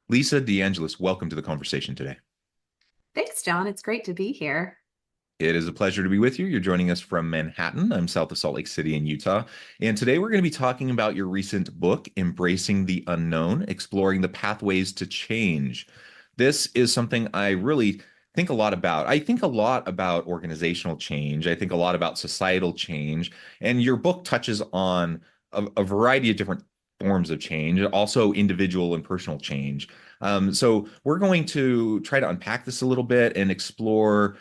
Lisa DeAngelis, welcome to the conversation today. Thanks, John. It's great to be here. It is a pleasure to be with you. You're joining us from Manhattan. I'm south of Salt Lake City in Utah. And today we're going to be talking about your recent book, Embracing the Unknown, Exploring the Pathways to Change. This is something I really think a lot about. I think a lot about organizational change. I think a lot about societal change. And your book touches on a variety of different forms of change, also individual and personal change. So we're going to try to unpack this a little bit and explore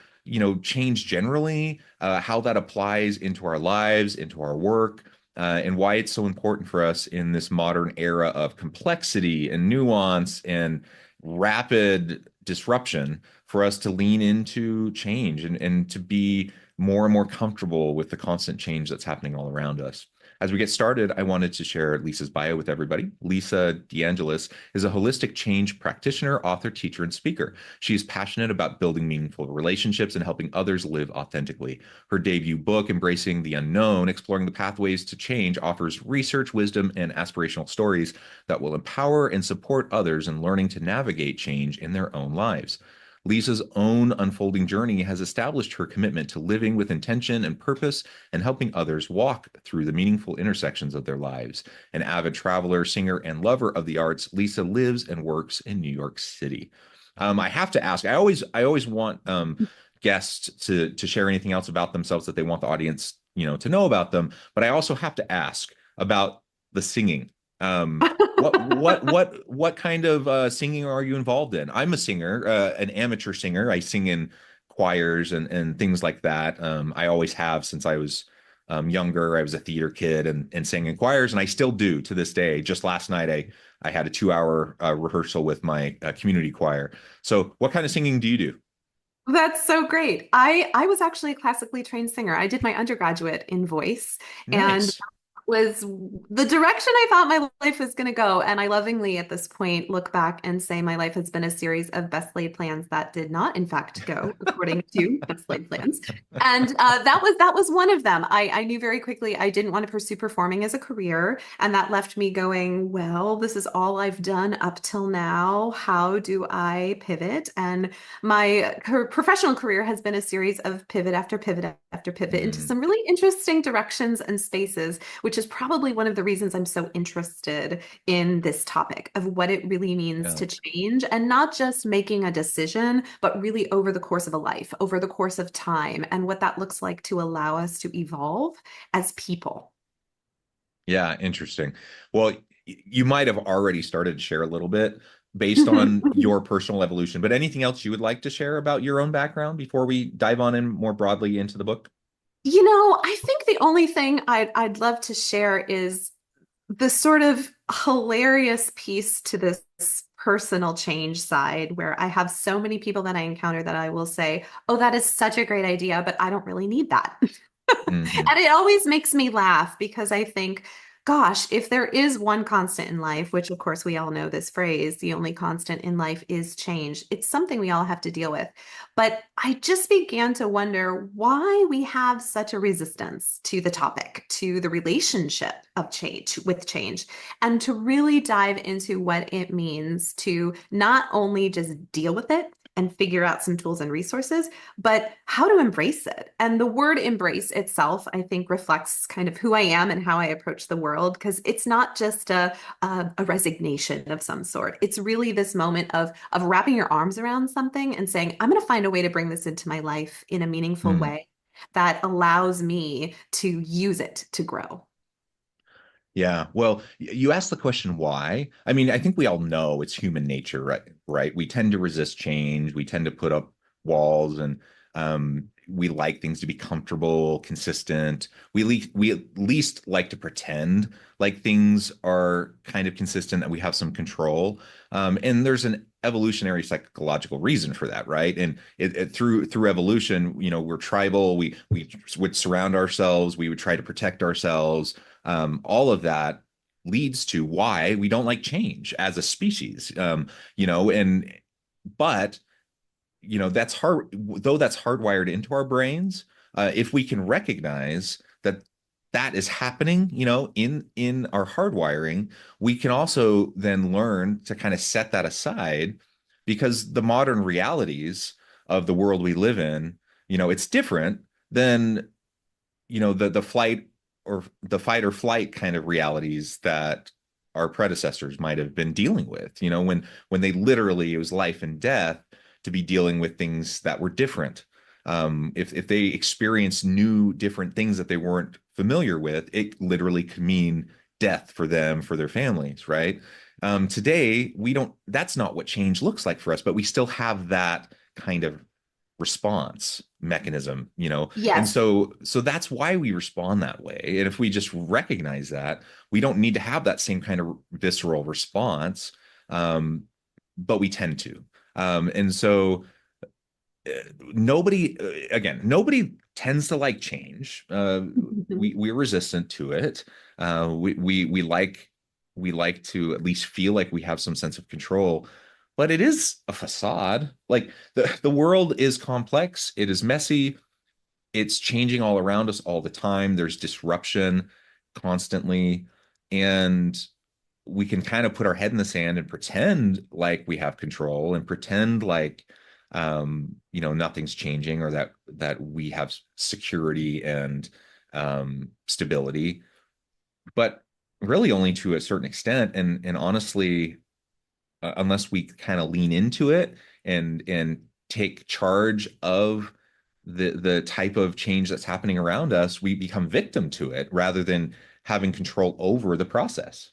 change generally, how that applies into our lives, into our work, and why it's so important for us in this modern era of complexity and nuance and rapid disruption for us to lean into change and to be more and more comfortable with the constant change that's happening all around us. As we get started, I wanted to share Lisa's bio with everybody. Lisa DeAngelis is a holistic change practitioner, author, teacher, and speaker. She is passionate about building meaningful relationships and helping others live authentically. Her debut book, Embracing the Unknown, Exploring the Pathways to Change, offers research, wisdom, and aspirational stories that will empower and support others in learning to navigate change in their own lives. Lisa's own unfolding journey has established her commitment to living with intention and purpose and helping others walk through the meaningful intersections of their lives. An avid traveler, singer, and lover of the arts, Lisa lives and works in New York City. I have to ask. I always want guests to share anything else about themselves that they want the audience, to know about them. But I also have to ask about the singing. What kind of singing are you involved in? I'm a singer, an amateur singer. I sing in choirs and things like that. I always have since I was younger. I was a theater kid and sang in choirs, and I still do to this day. Just last night, I had a 2 hour rehearsal with my community choir. So, what kind of singing do you do? That's so great. I was actually a classically trained singer. I did my undergraduate in voice, and Nice. was the direction I thought my life was going to go. And I lovingly, at this point, look back and say my life has been a series of best laid plans that did not, in fact, go according to best laid plans. And that was one of them. I knew very quickly I didn't want to pursue performing as a career, and that left me going, well, this is all I've done up till now. How do I pivot? And my professional career has been a series of pivot after pivot after pivot into Mhm. some really interesting directions and spaces, which is probably one of the reasons I'm so interested in this topic of what it really means Yeah. to change and not just making a decision, but really over the course of a life, over the course of time, and what that looks like to allow us to evolve as people. Yeah, interesting. Well, you might have already started to share a little bit based on your personal evolution, but anything else you would like to share about your own background before we dive on in more broadly into the book? I think the only thing I'd love to share is the sort of hilarious piece to this personal change side where I have so many people that I encounter that I will say, "Oh, that is such a great idea, but I don't really need that." Hmm. And it always makes me laugh because I think, gosh, if there is one constant in life, which of course we all know this phrase, the only constant in life is change, it's something we all have to deal with. But I just began to wonder why we have such a resistance to the topic, to the relationship of change with change, and to really dive into what it means to not only just deal with it and figure out some tools and resources, but how to embrace it. And the word embrace itself, I think, reflects kind of who I am and how I approach the world, because it's not just a resignation of some sort. It's really this moment of wrapping your arms around something and saying, I'm going to find a way to bring this into my life in a meaningful way that allows me to use it to grow. Yeah. Well, you asked the question why. I mean, I think we all know it's human nature, right? Right. We tend to resist change. We tend to put up walls and we like things to be comfortable, consistent. We at least like to pretend like things are kind of consistent, that we have some control. And there's an evolutionary psychological reason for that, right? And through evolution, we're tribal. We would surround ourselves. We would try to protect ourselves. All of that leads to why we don't like change as a species. And but that's hard, though that's hardwired into our brains. If we can recognize that that is happening, in our hardwiring, we can also then learn to kind of set that aside because the modern realities of the world we live in, it's different than, the flight or the fight or flight kind of realities that our predecessors might have been dealing with, when they literally, it was life and death to be dealing with things that were different. If they experienced new different things that they weren't familiar with, it literally could mean death for them, for their families, right? Today, we don't, that's not what change looks like for us, but we still have that kind of response mechanism, and Yes. so that's why we respond that way. And if we just recognize that, we don't need to have that same kind of visceral response, um, but we tend to. And so nobody, again, nobody tends to like change. We're resistant to it. We like to at least feel like we have some sense of control, but it is a facade. Like the world is complex, it is messy, it's changing all around us all the time. There's disruption constantly, and we can kind of put our head in the sand and pretend like we have control and pretend like nothing's changing, or that we have security and stability, but really only to a certain extent. And honestly, unless we kind of lean into it and take charge of the type of change that's happening around us, we become victim to it rather than having control over the process.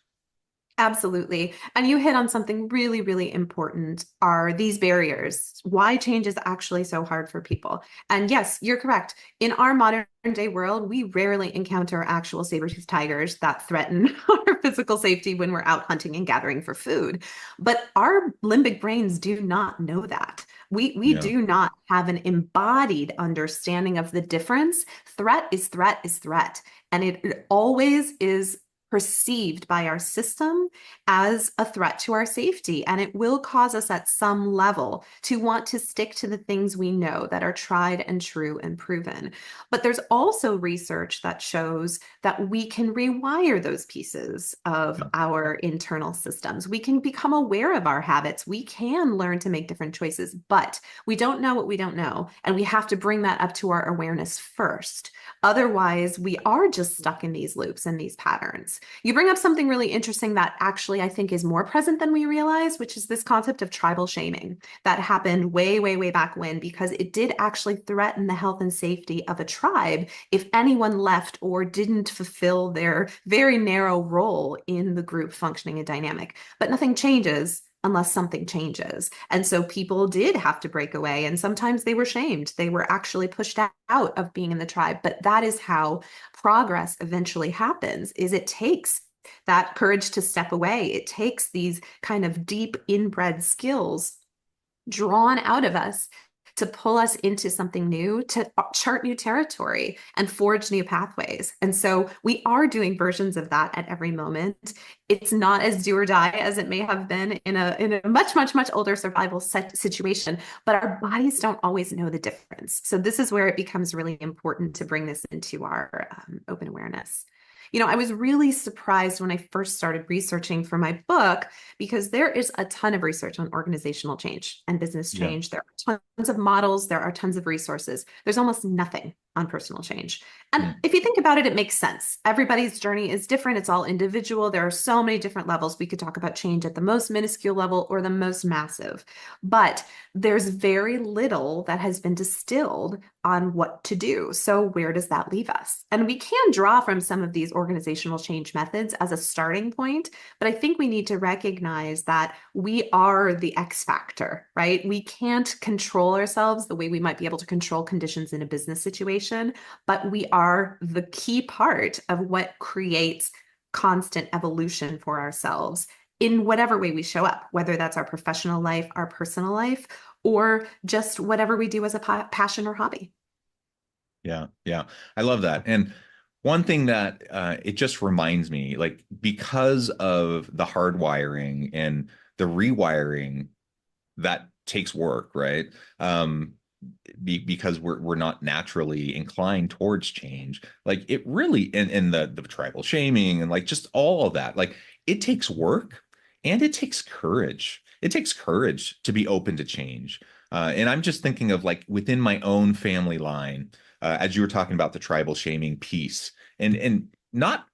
Absolutely. And you hit on something really, really important are these barriers. Why change is actually so hard for people. And yes, you're correct. In our modern day world, we rarely encounter actual saber-toothed tigers that threaten our physical safety when we're out hunting and gathering for food. But our limbic brains do not know that. We Yeah. do not have an embodied understanding of the difference. Threat is threat is threat. And it always is perceived by our system as a threat to our safety. And it will cause us at some level to want to stick to the things we know that are tried and true and proven. But there's also research that shows that we can rewire those pieces of Yeah. our internal systems. We can become aware of our habits. We can learn to make different choices, but we don't know what we don't know. And we have to bring that up to our awareness first. Otherwise, we are just stuck in these loops and these patterns. You bring up something really interesting that actually I think is more present than we realize, which is this concept of tribal shaming that happened way, way, way back when, because it did actually threaten the health and safety of a tribe if anyone left or didn't fulfill their very narrow role in the group functioning and dynamic. But nothing changes unless something changes. And so people did have to break away, and sometimes they were shamed. They were actually pushed out of being in the tribe. But that is how progress eventually happens, is it takes that courage to step away. It takes these kind of deep inbred skills drawn out of us to pull us into something new, to chart new territory and forge new pathways. And so we are doing versions of that at every moment. It's not as do or die as it may have been in a much, much, much older survival situation, but our bodies don't always know the difference. So this is where it becomes really important to bring this into our open awareness. I was really surprised when I first started researching for my book because there is a ton of research on organizational change and business Yeah. change. There are tons of models, there are tons of resources. There's almost nothing on personal change. And Mm. if you think about it, it makes sense. Everybody's journey is different, it's all individual. There are so many different levels. We could talk about change at the most minuscule level or the most massive. But there's very little that has been distilled on what to do. So, where does that leave us? And we can draw from some of these organizational change methods as a starting point, but I think we need to recognize that we are the X factor, right? We can't control ourselves the way we might be able to control conditions in a business situation, but we are the key part of what creates constant evolution for ourselves in whatever way we show up, whether that's our professional life, our personal life, or just whatever we do as a passion or hobby. Yeah, yeah, I love that. And one thing that it just reminds me, like because of the hardwiring and the rewiring that takes work, right? because we're not naturally inclined towards change. Like it really, and the tribal shaming and like just all of that, like it takes work and it takes courage. It takes courage to be open to change. And I'm just thinking of like within my own family line, as you were talking about the tribal shaming piece, and not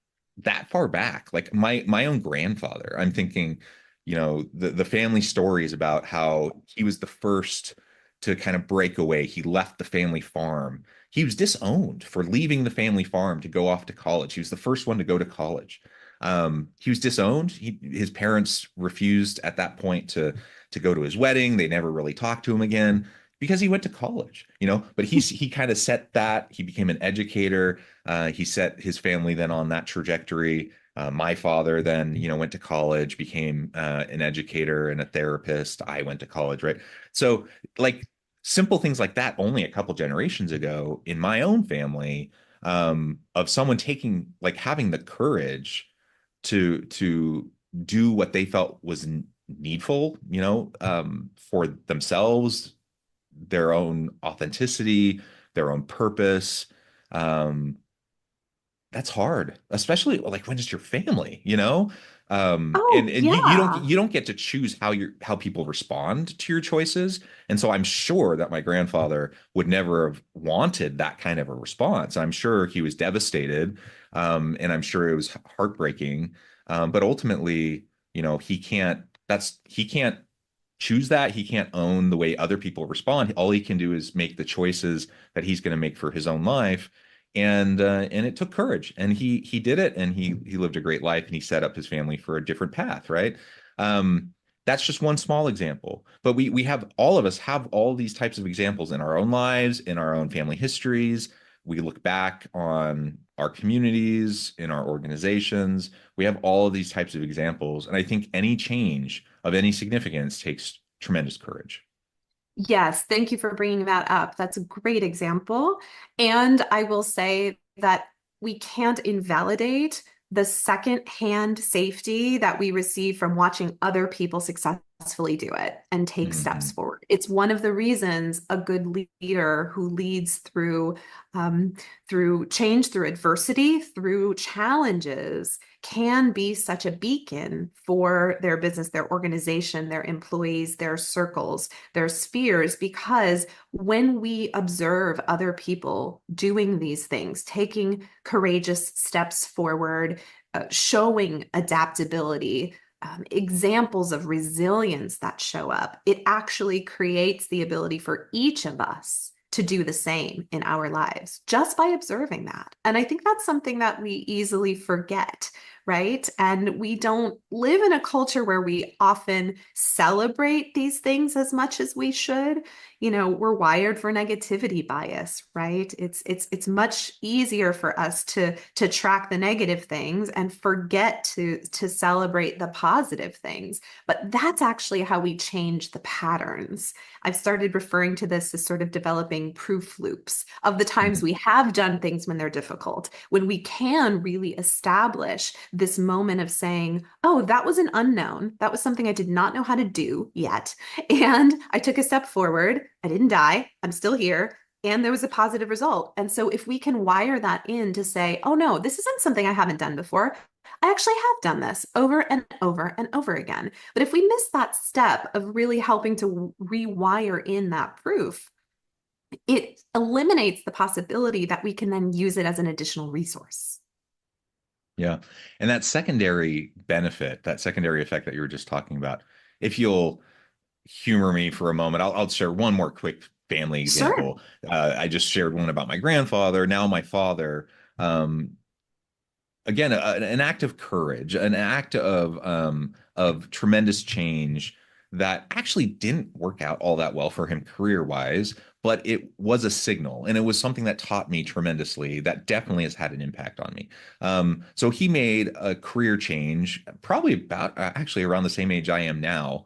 that far back, like my own grandfather. I'm thinking, the family stories about how he was the first to kind of break away. He left the family farm. He was disowned for leaving the family farm to go off to college. He was the first one to go to college. He was disowned. His parents refused at that point to go to his wedding. They never really talked to him again because he went to college, but he kind of set that. He became an educator. He set his family then on that trajectory. My father then, went to college, became an educator and a therapist. I went to college, right? So, like simple things like that, only a couple generations ago in my own family, of someone taking, like, having the courage to do what they felt was needful, for themselves, their own authenticity, their own purpose. Um, that's hard, especially like when it's your family, and Oh, you yeah. don't get to choose how people respond to your choices. And so I'm sure that my grandfather would never have wanted that kind of a response. I'm sure he was devastated, and I'm sure it was heartbreaking. But ultimately, he can't choose that. He can't own the way other people respond. All he can do is make the choices that he's going to make for his own life. And it took courage, and he did it, and he lived a great life, and he set up his family for a different path, right? Um, that's just one small example, but we have, all of us have all these types of examples in our own lives, in our own family histories. We look back on our communities, in our organizations. We have all of these types of examples, and I think any change of any significance takes tremendous courage. Yes, thank you for bringing that up. That's a great example. And I will say that we can't invalidate the secondhand safety that we receive from watching other people successfully do it and take steps Mhm. forward. It's one of the reasons a good leader who leads um, through change, through adversity, through challenges can be such a beacon for their business, their organization, their employees, their circles, their spheres, because when we observe other people doing these things, taking courageous steps forward, showing adaptability, examples of resilience that show up, it actually creates the ability for each of us to do the same in our lives just by observing that. And I think that's something that we easily forget, right? And we don't live in a culture where we often celebrate these things as much as we should. We're wired for negativity bias, right? It's much easier for us to track the negative things and forget to celebrate the positive things. But that's actually how we change the patterns. I've started referring to this as sort of developing proof loops of the times we have done things when they're difficult, when we can really establish this moment of saying, oh, that was an unknown. That was something I did not know how to do yet. And I took a step forward. I didn't die. I'm still here. And there was a positive result. And so if we can wire that in to say, oh no, this isn't something I haven't done before. I actually have done this over and over and over again. But if we miss that step of really helping to rewire in that proof, it eliminates the possibility that we can then use it as an additional resource. Yeah. And that secondary benefit, that secondary effect that you were just talking about, if you'll humor me for a moment, I'll share one more quick family Sure. example. I just shared one about my grandfather, now my father. Um, Again, an act of courage, an act of tremendous change that actually didn't work out all that well for him career wise, but it was a signal, and it was something that taught me tremendously. That definitely has had an impact on me. So he made a career change, probably about actually around the same age I am now.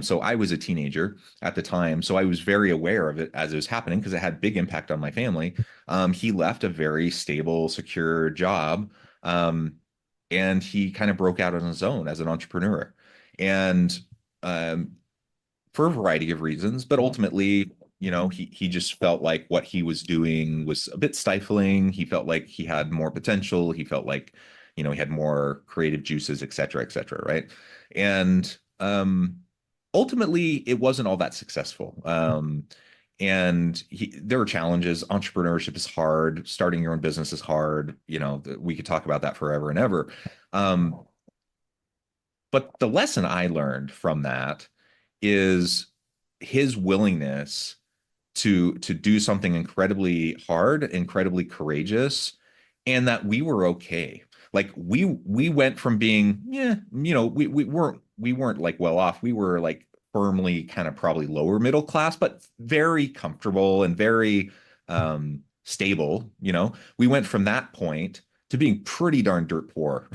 So I was a teenager at the time, so I was very aware of it as it was happening because it had big impact on my family. He left a very stable, secure job, um, and he kind of broke out on his own as an entrepreneur. And um, for a variety of reasons, but ultimately, he just felt like what he was doing was a bit stifling. He felt like he had more potential. He felt like, he had more creative juices, et cetera, right? And ultimately, it wasn't all that successful. And there were challenges. Entrepreneurship is hard. Starting your own business is hard. We could talk about that forever and ever. Um, but the lesson I learned from that is his willingness to do something incredibly hard, incredibly courageous, and that we were okay. Like we went from being, yeah, we weren't like well off. We were like firmly kind of probably lower middle class, but very comfortable and very stable. We went from that point to being pretty darn dirt poor.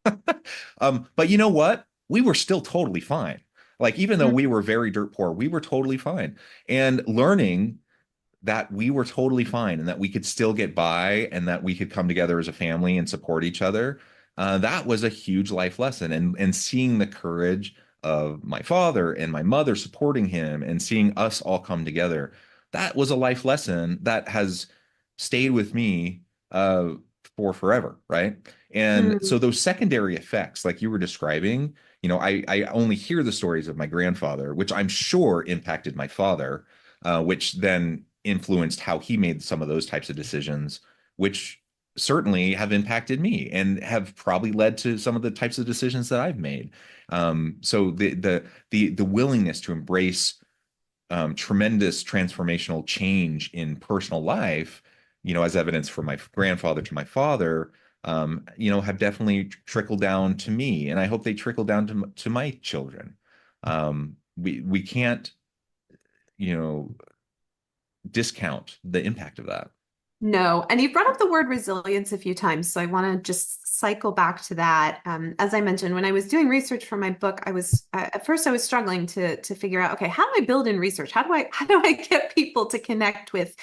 But you know what? We were still totally fine. Like, even though we were very dirt poor, we were totally fine. And learning that we were totally fine and that we could still get by and that we could come together as a family and support each other, that was a huge life lesson. And seeing the courage of my father and my mother supporting him and seeing us all come together, that was a life lesson that has stayed with me for forever, right? And Mm. so those secondary effects, like you were describing, I only hear the stories of my grandfather, which I'm sure impacted my father, which then influenced how he made some of those types of decisions, which certainly have impacted me and have probably led to some of the types of decisions that I've made. So the willingness to embrace tremendous transformational change in personal life, as evidence from my grandfather to my father, have definitely trickled down to me, and I hope they trickle down to my children. We can't, you know, discount the impact of that. No, and you brought up the word resilience a few times, so I want to just cycle back to that. As I mentioned, when I was doing research for my book, I was at first I was struggling to figure out, okay, how do I build in research? How do I get people to connect with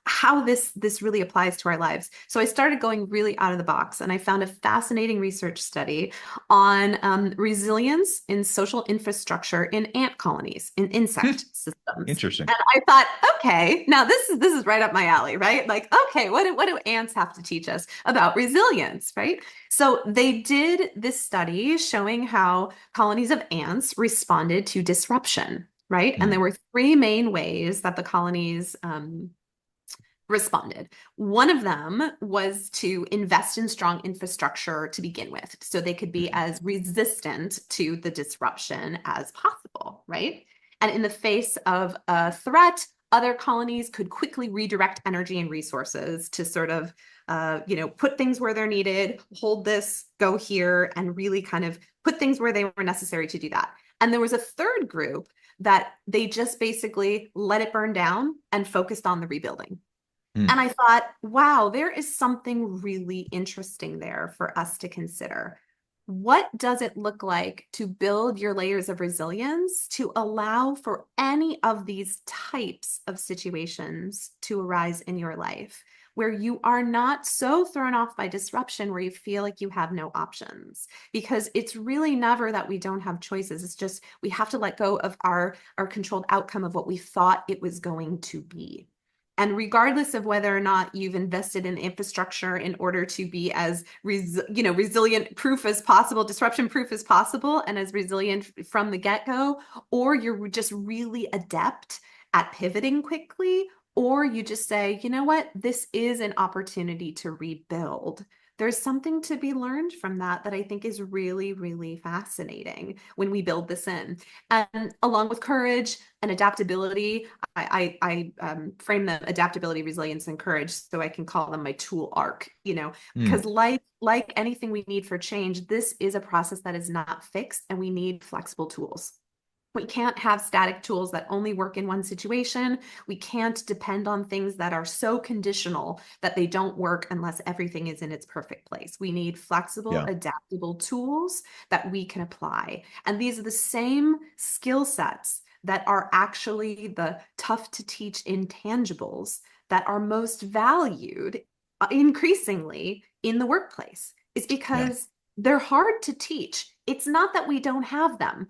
how this really applies to our lives? So I started going really out of the box, and I found a fascinating research study on resilience in social infrastructure in ant colonies, in insect systems. Interesting. And I thought, okay, now this is right up my alley, right? Like, okay, what do ants have to teach us about resilience, right? So they did this study showing how colonies of ants responded to disruption, right? And there Mm, were three main ways that the colonies responded. One of them was to invest in strong infrastructure to begin with, so they could be mhm, as resistant to the disruption as possible, right? And in the face of a threat, other colonies could quickly redirect energy and resources to sort of, put things where they're needed, hold this, go here, and really kind of put things where they were necessary to do that. And there was a third group that they just basically let it burn down and focused on the rebuilding. mm, And I thought, wow, there is something really interesting there for us to consider. What does it look like to build your layers of resilience to allow for any of these types of situations to arise in your life where you are not so thrown off by disruption where you feel like you have no options? Because it's really never that we don't have choices. It's just we have to let go of our controlled outcome of what we thought it was going to be. And regardless of whether or not you've invested in infrastructure in order to be as resilient proof as possible, disruption proof as possible, and as resilient from the get-go, or you're just really adept at pivoting quickly, or you just say, you know what, this is an opportunity to rebuild. There's something to be learned from that I think is really, really fascinating when we build this in. And along with courage and adaptability, I frame them adaptability, resilience, and courage so I can call them my tool arc, because mm. like anything we need for change, this is a process that is not fixed and we need flexible tools. We can't have static tools that only work in one situation. We can't depend on things that are so conditional that they don't work unless everything is in its perfect place. We need flexible, Yeah. adaptable tools that we can apply. And these are the same skill sets that are actually the tough to teach intangibles that are most valued increasingly in the workplace. Is Yeah. because they're hard to teach. It's not that we don't have them.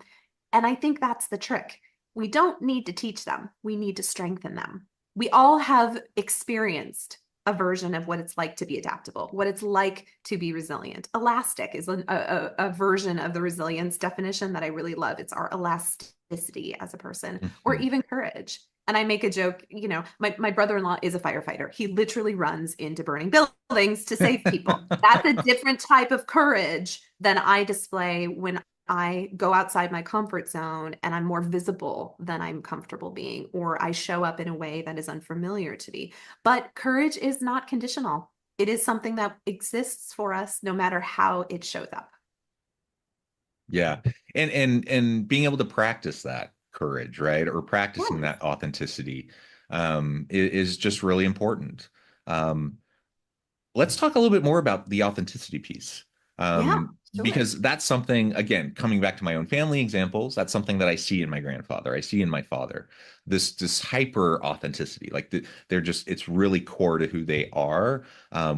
And I think that's the trick. We don't need to teach them. We need to strengthen them. We all have experienced a version of what it's like to be adaptable, what it's like to be resilient. Elastic is a version of the resilience definition that I really love. It's our elasticity as a person, or Mhm. even courage. And I make a joke, my brother-in-law is a firefighter. He literally runs into burning buildings to save people. That's a different type of courage than I display when I go outside my comfort zone and I'm more visible than I'm comfortable being, or I show up in a way that is unfamiliar to me. But courage is not conditional. It is something that exists for us no matter how it shows up. Yeah. And being able to practice that courage, right? Or practicing Yes. that authenticity is just really important. Um, let's talk a little bit more about the authenticity piece. Yeah, sure. Because that's something, again, coming back to my own family examples, that's something that I see in my grandfather, I see in my father, this hyper authenticity. Like they're just, it's really core to who they are.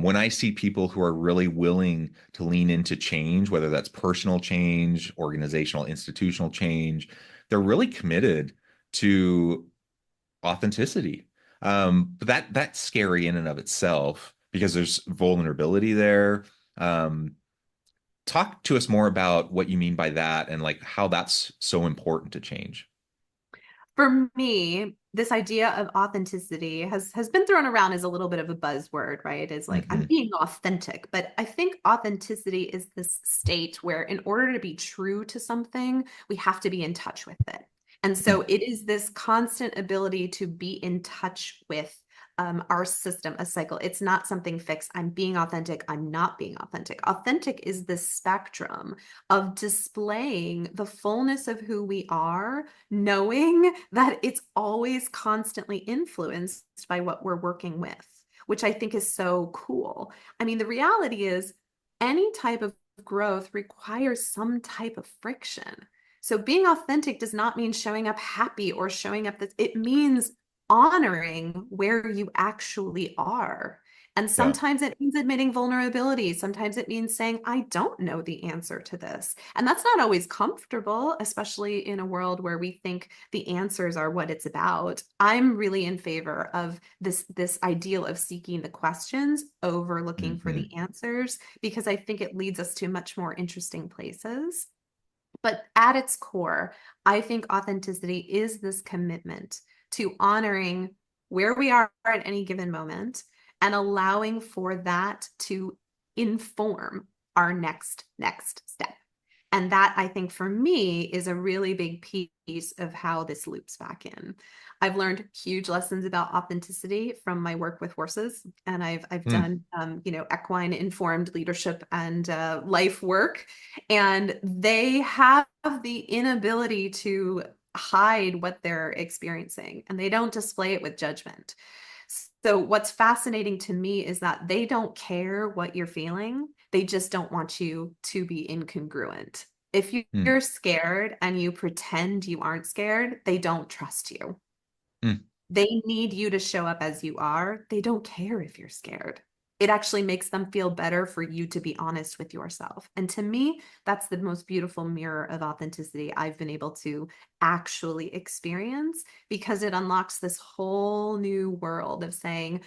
When I see people who are really willing to lean into change, whether that's personal change, organizational, institutional change, they're really committed to authenticity. But that's scary in and of itself because there's vulnerability there. Um, talk to us more about what you mean by that and like how that's so important to change. For me, this idea of authenticity has been thrown around as a little bit of a buzzword, right? It's like I'm Hmm. being authentic, but I think authenticity is this state where in order to be true to something, we have to be in touch with it. And so it is this constant ability to be in touch with our system, a cycle. It's not something fixed. I'm being authentic. I'm not being authentic. Authentic is this spectrum of displaying the fullness of who we are, knowing that it's always constantly influenced by what we're working with, which I think is so cool. I mean, the reality is any type of growth requires some type of friction. So being authentic does not mean showing up happy or showing up that it means honoring where you actually are. And Yeah. sometimes it means admitting vulnerability. Sometimes it means saying, I don't know the answer to this. And that's not always comfortable, especially in a world where we think the answers are what it's about. I'm really in favor of this ideal of seeking the questions over looking for Hmm. the answers, because I think it leads us to much more interesting places. But at its core, I think authenticity is this commitment to honoring where we are at any given moment and allowing for that to inform our next step. And that, I think, for me, is a really big piece of how this loops back in. I've learned huge lessons about authenticity from my work with horses, and I've Mm. done equine informed leadership and life work, and they have the inability to hide what they're experiencing, and they don't display it with judgment. So what's fascinating to me is that they don't care what you're feeling. They just don't want you to be incongruent. If Mm. you're scared and you pretend you aren't scared, they don't trust you. Mm. They need you to show up as you are. They don't care if you're scared. It actually makes them feel better for you to be honest with yourself. And to me, that's the most beautiful mirror of authenticity I've been able to actually experience, because it unlocks this whole new world of saying,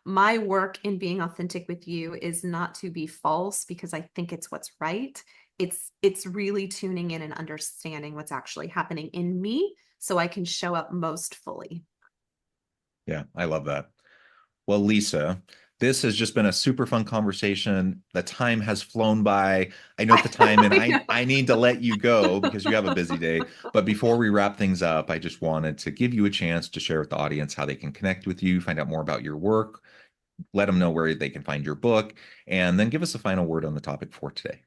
my work in being authentic with you is not to be false because I think it's what's right. It's really tuning in and understanding what's actually happening in me so I can show up most fully. Yeah, I love that. Well, Lisa, this has just been a super fun conversation. The time has flown by. I know at the time, and I I need to let you go because you have a busy day. But before we wrap things up, I just wanted to give you a chance to share with the audience how they can connect with you, find out more about your work, let them know where they can find your book, and then give us a final word on the topic for today.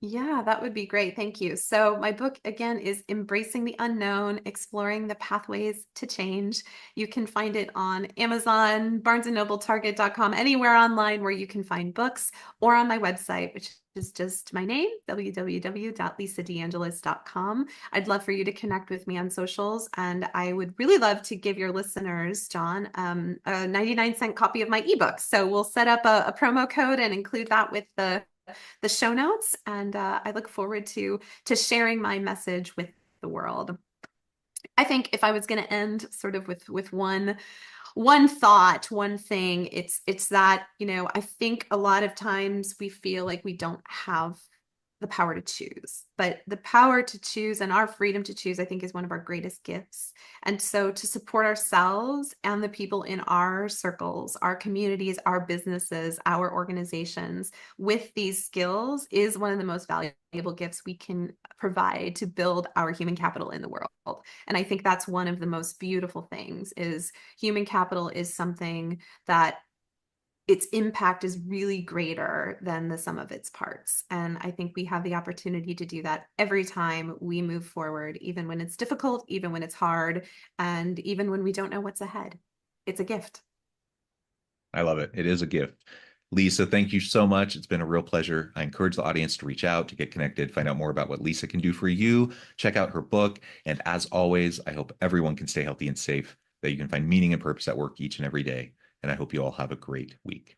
Yeah, that would be great. Thank you. So, my book again is Embracing the Unknown, Exploring the Pathways to Change. You can find it on Amazon, Barnes and Noble, Target.com, anywhere online where you can find books, or on my website, which is just my name, www.lisadeangelis.com. I'd love for you to connect with me on socials, and I would really love to give your listeners, John, a 99-cent copy of my ebook. So, we'll set up a promo code and include that with the show notes. And I look forward to sharing my message with the world. I think if I was going to end sort of with one thought, one thing, it's that, I think a lot of times we feel like we don't have the power to choose, but the power to choose and our freedom to choose, I think, is one of our greatest gifts. And so to support ourselves and the people in our circles, our communities, our businesses, our organizations with these skills is one of the most valuable gifts we can provide to build our human capital in the world. And I think that's one of the most beautiful things is human capital is something that its impact is really greater than the sum of its parts. And I think we have the opportunity to do that every time we move forward, even when it's difficult, even when it's hard, and even when we don't know what's ahead. It's a gift. I love it. It is a gift. Lisa, thank you so much. It's been a real pleasure. I encourage the audience to reach out, to get connected, find out more about what Lisa can do for you, check out her book. And as always, I hope everyone can stay healthy and safe, that you can find meaning and purpose at work each and every day. And I hope you all have a great week.